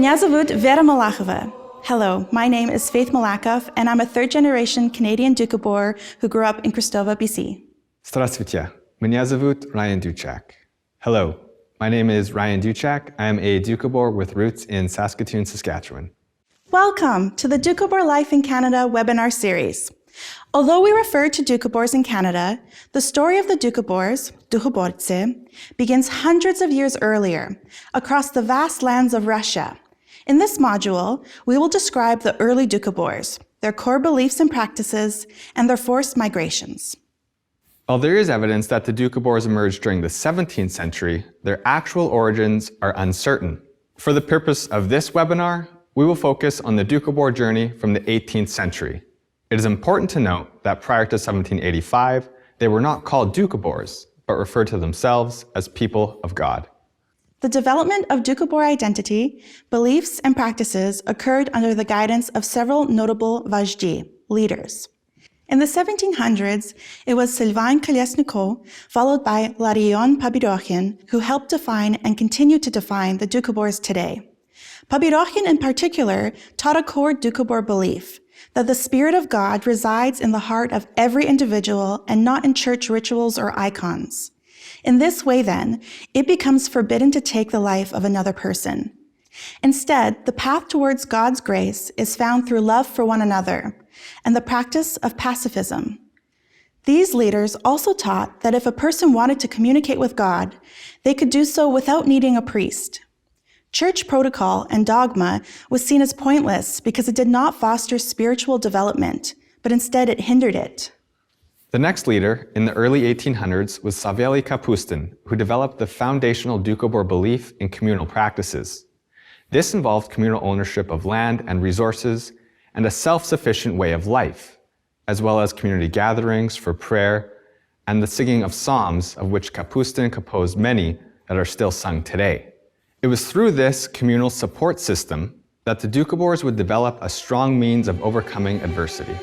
Меня зовут Vera Malachova. Hello, my name is Faith Malakov, and I'm a third-generation Canadian Doukhobor who grew up in Kristova, BC. Здравствуйте. Меня зовут Ryan Duchak. Hello, my name is Ryan Duchak. I am a Doukhobor with roots in Saskatoon, Saskatchewan. Welcome to the Doukhobor Life in Canada webinar series. Although we refer to Doukhobors in Canada, the story of the Doukhobors, Douchoborce, begins hundreds of years earlier, across the vast lands of Russia. In this module, we will describe the early Doukhobors, their core beliefs and practices, and their forced migrations. While there is evidence that the Doukhobors emerged during the 17th century, their actual origins are uncertain. For the purpose of this webinar, we will focus on the Doukhobor journey from the 18th century. It is important to note that prior to 1785, they were not called Doukhobors, but referred to themselves as people of God. The development of Doukhobor identity, beliefs, and practices occurred under the guidance of several notable vazhdi, leaders. In the 1700s, it was Sylvain Kolesnikov, followed by Larion Pobedokhin, who helped define and continue to define the Doukhobors today. Pobedokhin in particular taught a core Doukhobor belief, that the Spirit of God resides in the heart of every individual and not in church rituals or icons. In this way, then, it becomes forbidden to take the life of another person. Instead, the path towards God's grace is found through love for one another and the practice of pacifism. These leaders also taught that if a person wanted to communicate with God, they could do so without needing a priest. Church protocol and dogma was seen as pointless because it did not foster spiritual development, but instead it hindered it. The next leader in the early 1800s was Savely Kapustin, who developed the foundational Doukhobor belief in communal practices. This involved communal ownership of land and resources and a self-sufficient way of life, as well as community gatherings for prayer and the singing of psalms, of which Kapustin composed many that are still sung today. It was through this communal support system that the Doukhobors would develop a strong means of overcoming adversity.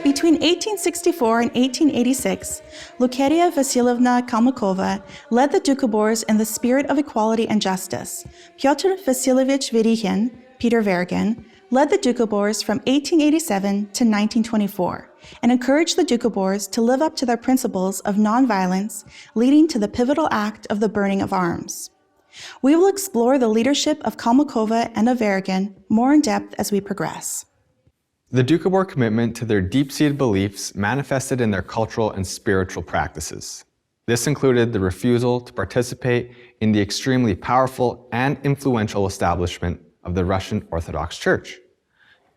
Between 1864 and 1886, Lukeria Vasilyevna Kalmykova led the Doukhobors in the spirit of equality and justice. Pyotr Vasilyevich Verikhin, Peter Vergin, led the Doukhobors from 1887 to 1924 and encouraged the Doukhobors to live up to their principles of nonviolence, leading to the pivotal act of the burning of arms. We will explore the leadership of Kalmykova and of Vergin more in depth as we progress. The Doukhobor commitment to their deep-seated beliefs manifested in their cultural and spiritual practices. This included the refusal to participate in the extremely powerful and influential establishment of the Russian Orthodox Church.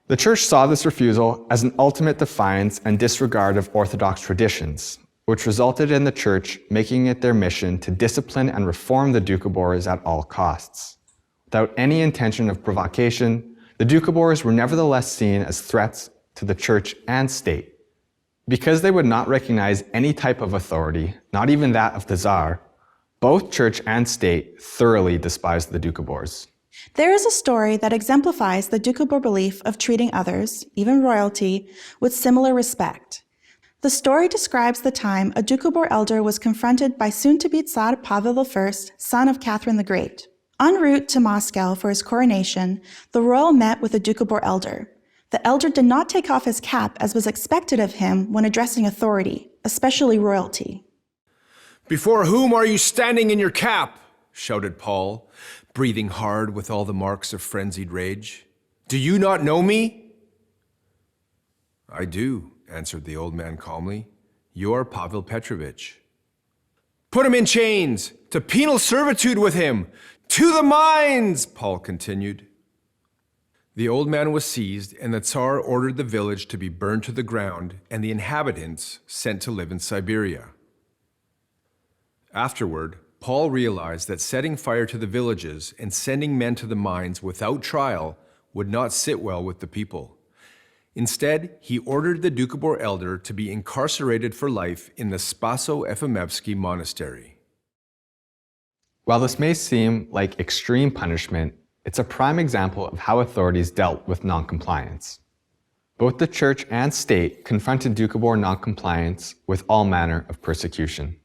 The Church saw this refusal as an ultimate defiance and disregard of Orthodox traditions, which resulted in the Church making it their mission to discipline and reform the Doukhobors at all costs. Without any intention of provocation, the Doukhobors were nevertheless seen as threats to the Church and state. Because they would not recognize any type of authority, not even that of the Tsar, both Church and state thoroughly despised the Doukhobors. There is a story that exemplifies the Doukhobor belief of treating others, even royalty, with similar respect. The story describes the time a Doukhobor elder was confronted by soon-to-be Tsar Pavel I, son of Catherine the Great. En route to Moscow for his coronation, the royal met with a Doukhobor elder. The elder did not take off his cap as was expected of him when addressing authority, especially royalty. "Before whom are you standing in your cap?" shouted Paul, breathing hard with all the marks of frenzied rage. "Do you not know me?" "I do," answered the old man calmly. "You're Pavel Petrovich." "Put him in chains, to penal servitude with him! To the mines!" Paul continued. The old man was seized, and the Tsar ordered the village to be burned to the ground and the inhabitants sent to live in Siberia. Afterward, Paul realized that setting fire to the villages and sending men to the mines without trial would not sit well with the people. Instead, he ordered the Doukhobor elder to be incarcerated for life in the Spaso-Efemevsky monastery. While this may seem like extreme punishment, it's a prime example of how authorities dealt with noncompliance. Both the church and state confronted Doukhobor noncompliance with all manner of persecution.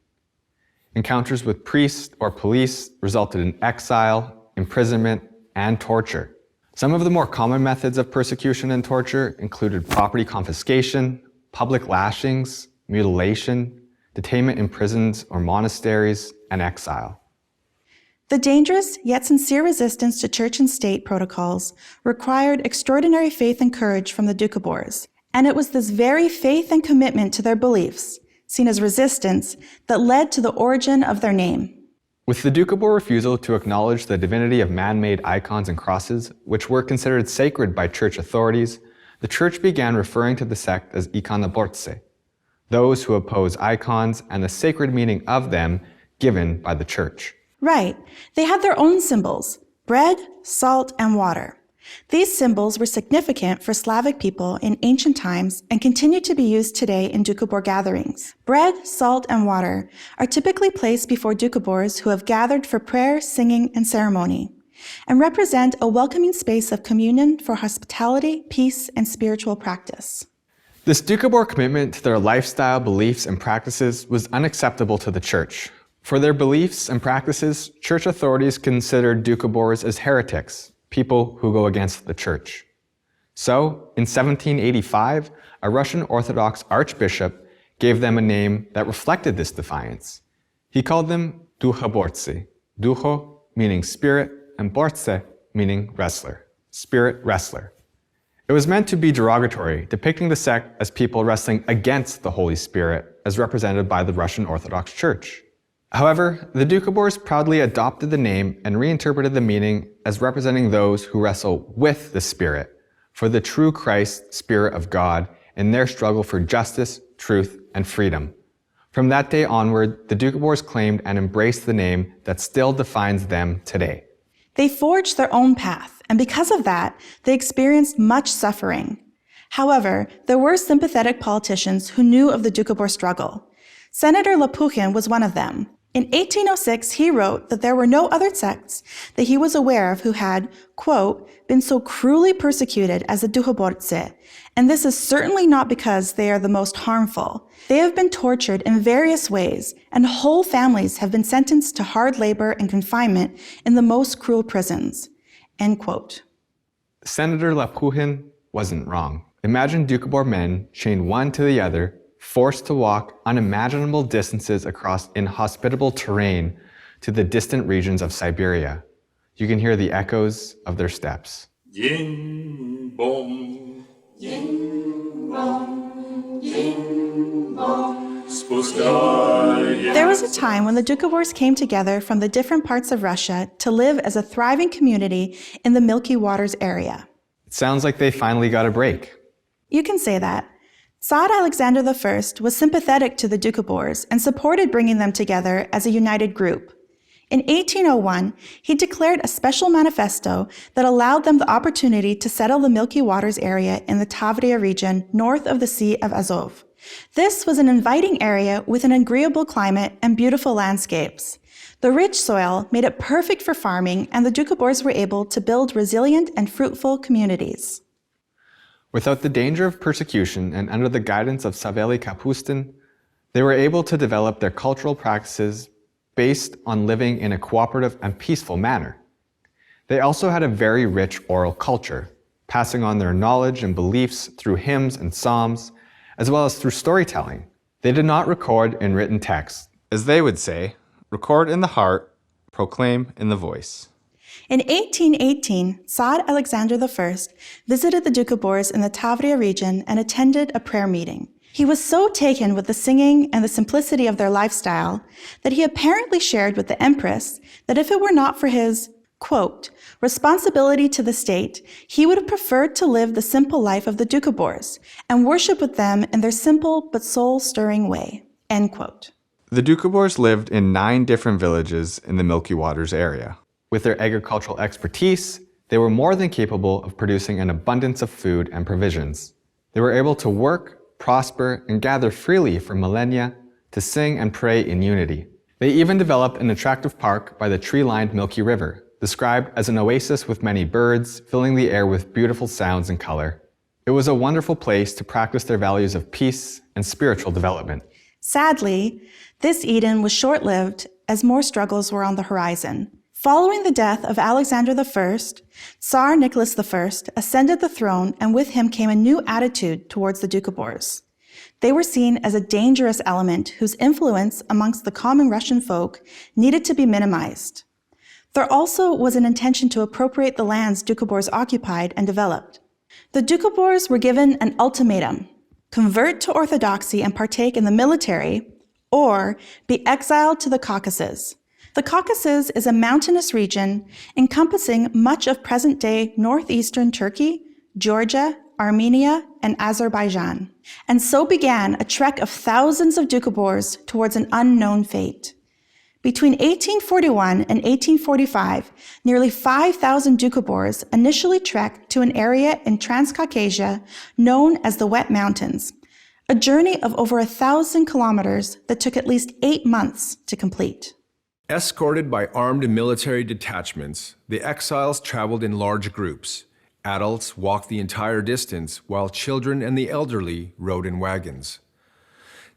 Encounters with priests or police resulted in exile, imprisonment, and torture. Some of the more common methods of persecution and torture included property confiscation, public lashings, mutilation, detainment in prisons or monasteries, and exile. The dangerous yet sincere resistance to church and state protocols required extraordinary faith and courage from the Doukhobors, and it was this very faith and commitment to their beliefs, seen as resistance, that led to the origin of their name. With the Doukhobor refusal to acknowledge the divinity of man-made icons and crosses, which were considered sacred by church authorities, the church began referring to the sect as Ikanabortse, those who oppose icons and the sacred meaning of them given by the church. Right. They had their own symbols: bread, salt, and water. These symbols were significant for Slavic people in ancient times and continue to be used today in Doukhobor gatherings. Bread, salt, and water are typically placed before Doukhobors who have gathered for prayer, singing, and ceremony, and represent a welcoming space of communion for hospitality, peace, and spiritual practice. This Doukhobor commitment to their lifestyle, beliefs, and practices was unacceptable to the church. For their beliefs and practices, church authorities considered Doukhobors as heretics, people who go against the church. So, in 1785, a Russian Orthodox archbishop gave them a name that reflected this defiance. He called them Doukhobortsi, Dukho meaning spirit, and Bortse meaning wrestler, spirit wrestler. It was meant to be derogatory, depicting the sect as people wrestling against the Holy Spirit, as represented by the Russian Orthodox Church. However, the Doukhobors proudly adopted the name and reinterpreted the meaning as representing those who wrestle with the Spirit, for the true Christ, Spirit of God, in their struggle for justice, truth, and freedom. From that day onward, the Doukhobors claimed and embraced the name that still defines them today. They forged their own path, and because of that, they experienced much suffering. However, there were sympathetic politicians who knew of the Doukhobor struggle. Senator Lapukhin was one of them. In 1806, he wrote that there were no other sects that he was aware of who had, quote, been so cruelly persecuted as the Doukhobortse, and this is certainly not because they are the most harmful. They have been tortured in various ways, and whole families have been sentenced to hard labor and confinement in the most cruel prisons, end quote. Senator Lapukhin wasn't wrong. Imagine Doukhobor men chained one to the other, forced to walk unimaginable distances across inhospitable terrain to the distant regions of Siberia. You can hear the echoes of their steps. Ying bom, ying bom, ying bom. There was a time when the Doukhobors came together from the different parts of Russia to live as a thriving community in the Milky Waters area. It sounds like they finally got a break. You can say that. Tsar Alexander I was sympathetic to the Doukhobors and supported bringing them together as a united group. In 1801, he declared a special manifesto that allowed them the opportunity to settle the Milky Waters area in the Tavria region north of the Sea of Azov. This was an inviting area with an agreeable climate and beautiful landscapes. The rich soil made it perfect for farming, and the Doukhobors were able to build resilient and fruitful communities. Without the danger of persecution and under the guidance of Savely Kapustin, they were able to develop their cultural practices based on living in a cooperative and peaceful manner. They also had a very rich oral culture, passing on their knowledge and beliefs through hymns and psalms, as well as through storytelling. They did not record in written text. As they would say, record in the heart, proclaim in the voice. In 1818, Tsar Alexander I visited the Doukhobors in the Tavria region and attended a prayer meeting. He was so taken with the singing and the simplicity of their lifestyle that he apparently shared with the Empress that if it were not for his, quote, responsibility to the state, he would have preferred to live the simple life of the Doukhobors and worship with them in their simple but soul-stirring way, end quote. The Doukhobors lived in 9 different villages in the Milky Waters area. With their agricultural expertise, they were more than capable of producing an abundance of food and provisions. They were able to work, prosper, and gather freely for millennia to sing and pray in unity. They even developed an attractive park by the tree-lined Milky River, described as an oasis with many birds, filling the air with beautiful sounds and color. It was a wonderful place to practice their values of peace and spiritual development. Sadly, this Eden was short-lived as more struggles were on the horizon. Following the death of Alexander I, Tsar Nicholas I ascended the throne, and with him came a new attitude towards the Doukhobors. They were seen as a dangerous element whose influence amongst the common Russian folk needed to be minimized. There also was an intention to appropriate the lands Doukhobors occupied and developed. The Doukhobors were given an ultimatum: convert to Orthodoxy and partake in the military, or be exiled to the Caucasus. The Caucasus is a mountainous region encompassing much of present-day northeastern Turkey, Georgia, Armenia, and Azerbaijan. And so began a trek of thousands of Doukhobors towards an unknown fate. Between 1841 and 1845, nearly 5,000 Doukhobors initially trekked to an area in Transcaucasia known as the Wet Mountains, a journey of over 1,000 kilometers that took at least 8 months to complete. Escorted by armed military detachments, the exiles traveled in large groups. Adults walked the entire distance, while children and the elderly rode in wagons.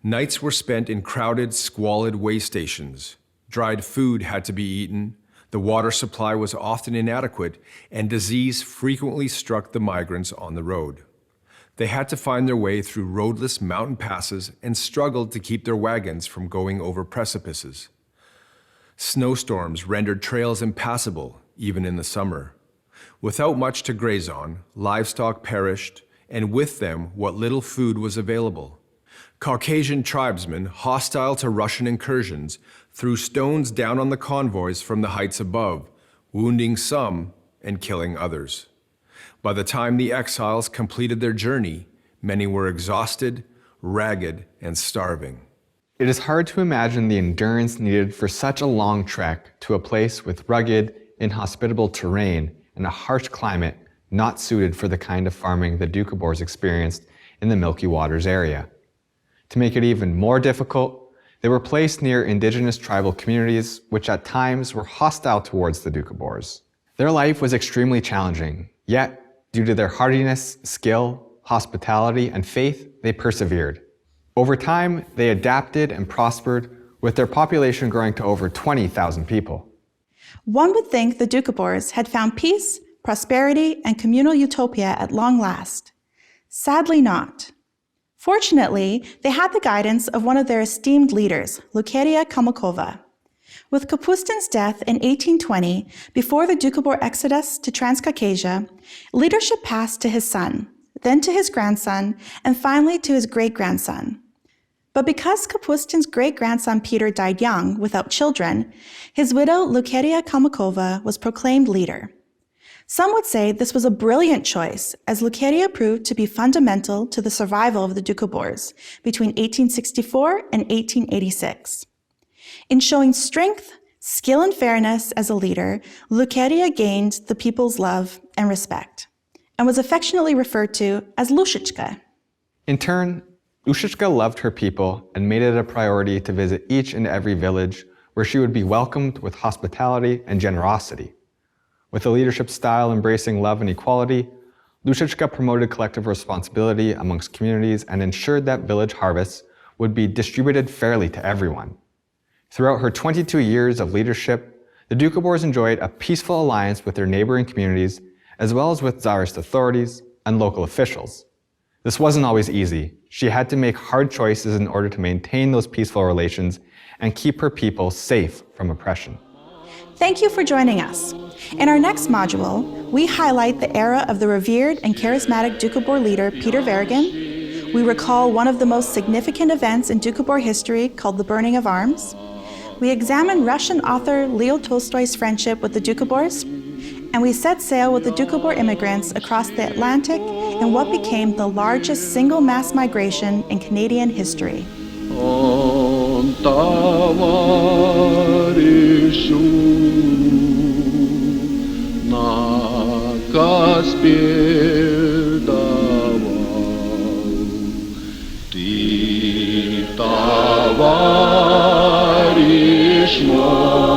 Nights were spent in crowded, squalid way stations. Dried food had to be eaten, the water supply was often inadequate, and disease frequently struck the migrants on the road. They had to find their way through roadless mountain passes and struggled to keep their wagons from going over precipices. Snowstorms rendered trails impassable, even in the summer. Without much to graze on, livestock perished, and with them what little food was available. Caucasian tribesmen, hostile to Russian incursions, threw stones down on the convoys from the heights above, wounding some and killing others. By the time the exiles completed their journey, many were exhausted, ragged, and starving. It is hard to imagine the endurance needed for such a long trek to a place with rugged, inhospitable terrain and a harsh climate not suited for the kind of farming the Doukhobors experienced in the Milky Waters area. To make it even more difficult, they were placed near indigenous tribal communities which at times were hostile towards the Doukhobors. Their life was extremely challenging, yet due to their hardiness, skill, hospitality, and faith, they persevered. Over time, they adapted and prospered, with their population growing to over 20,000 people. One would think the Doukhobors had found peace, prosperity, and communal utopia at long last. Sadly not. Fortunately, they had the guidance of one of their esteemed leaders, Lukadia Kalmukova. With Kapustin's death in 1820, before the Doukhobor exodus to Transcaucasia, leadership passed to his son, then to his grandson, and finally to his great-grandson. But because Kapustin's great-grandson Peter died young, without children, his widow Lukadia Kalmukova was proclaimed leader. Some would say this was a brilliant choice, as Lukadia proved to be fundamental to the survival of the Doukhobors between 1864 and 1886. In showing strength, skill, and fairness as a leader, Lukadia gained the people's love and respect, and was affectionately referred to as Lushichka. In turn, Lushichka loved her people and made it a priority to visit each and every village where she would be welcomed with hospitality and generosity. With a leadership style embracing love and equality, Lushichka promoted collective responsibility amongst communities and ensured that village harvests would be distributed fairly to everyone. Throughout her 22 years of leadership, the Doukhobors enjoyed a peaceful alliance with their neighboring communities, as well as with Tsarist authorities and local officials. This wasn't always easy. She had to make hard choices in order to maintain those peaceful relations and keep her people safe from oppression. Thank you for joining us. In our next module, we highlight the era of the revered and charismatic Doukhobor leader Peter Verrigan. We recall one of the most significant events in Doukhobor history called the Burning of Arms. We examine Russian author Leo Tolstoy's friendship with the Doukhobors, and we set sail with the Doukhobor immigrants across the Atlantic in what became the largest single mass migration in Canadian history. Товарищ мой.